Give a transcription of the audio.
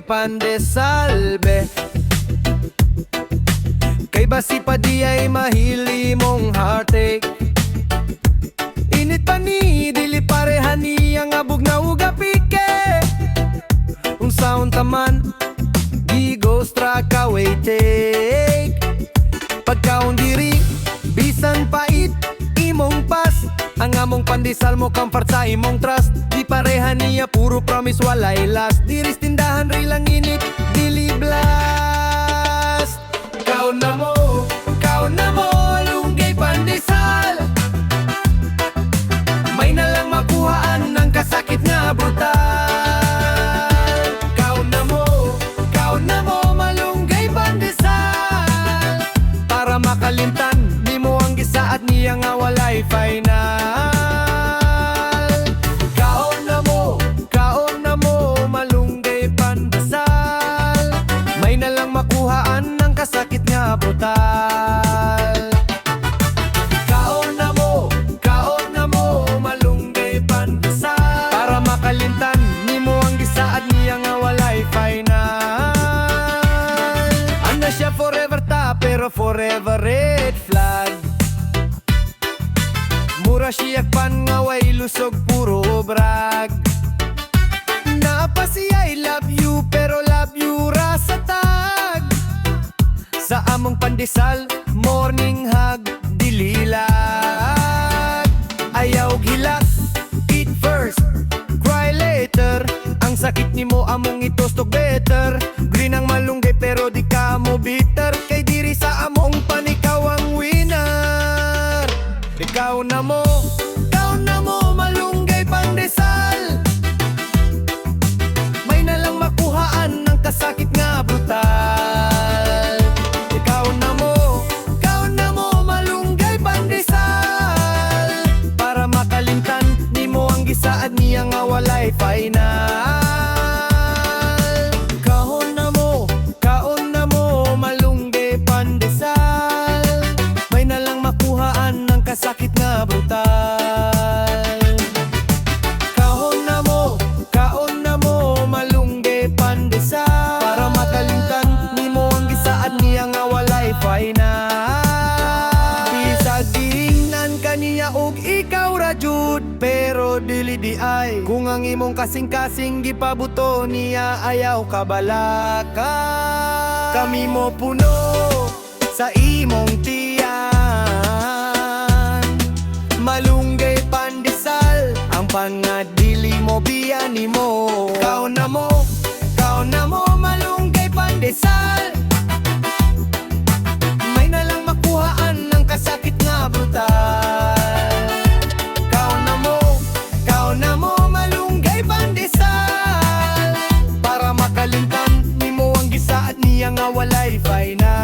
Pandesal be. Kay basi pa diay mahili mong heartache. Init pa ni dili pareha niya nga bugnaw uga pike. Unsaon taman gigos tra ka take. Pagkaon diri bisan pait imong pas. Ang among pandesal mo comfort sa imong trust. Di pareha niya puro promise walay last. Diris tindahan rilang init dili blast. Kaon na mo Malunggay Pandesal. May nalang makuhaan ng kasakit nga brutal. Kaon na mo Malunggay Pandesal. Para makalimtan di mo ang gisa at niya nga walay final. Kaon na mo Malunggay Pandesal. May nalang makuhaan ng kasakit nga brutal. Kaon na mo Malunggay Pandesal. Para makalimtan ni mo ang gisa at niya nga walay final. Ano siya forever ta pero forever red flag. Mura siya pan nga way lusog puro brag. Napa siya I love you pero love you rasa tag. Sa among pandesal morning hug dililag. Ayaw gilak eat first cry later. Ang sakit ni mo among itostog better. Green ang malunggay pero di ka mo bitter. Kay diri sa among panikaw ang winner. Ikaw na mo Malunggay Pandesal. May nalang makuhaan ng kasakit nga brutal. Ikaw na mo Malunggay Pandesal. Para makalimtan ni mo ang gisa at niya nga walay final. Kaon na mo Malunggay Pandesal. May nalang makuhaan ng kasakit nga brutal. Kaon na mo Malunggay Pandesal. Para makalimtan ni mo ang gisa at niya nga walay final. Bisag giingnan kaniya og ikaw ra jud pero dili diay. Kung ang imong kasing-kasing gipabuto niya ayaw kabalaka. Kami mo puno sa imong tiyan. Malunggay Pandesal ang pangad dili mo biyaan mo. Kaon na mo Malunggay Pandesal. May nalang makuhaan ng kasakit nga brutal. Kaon na mo Malunggay Pandesal. Para makalimtan ni mo ang gisa at niya nga walay final.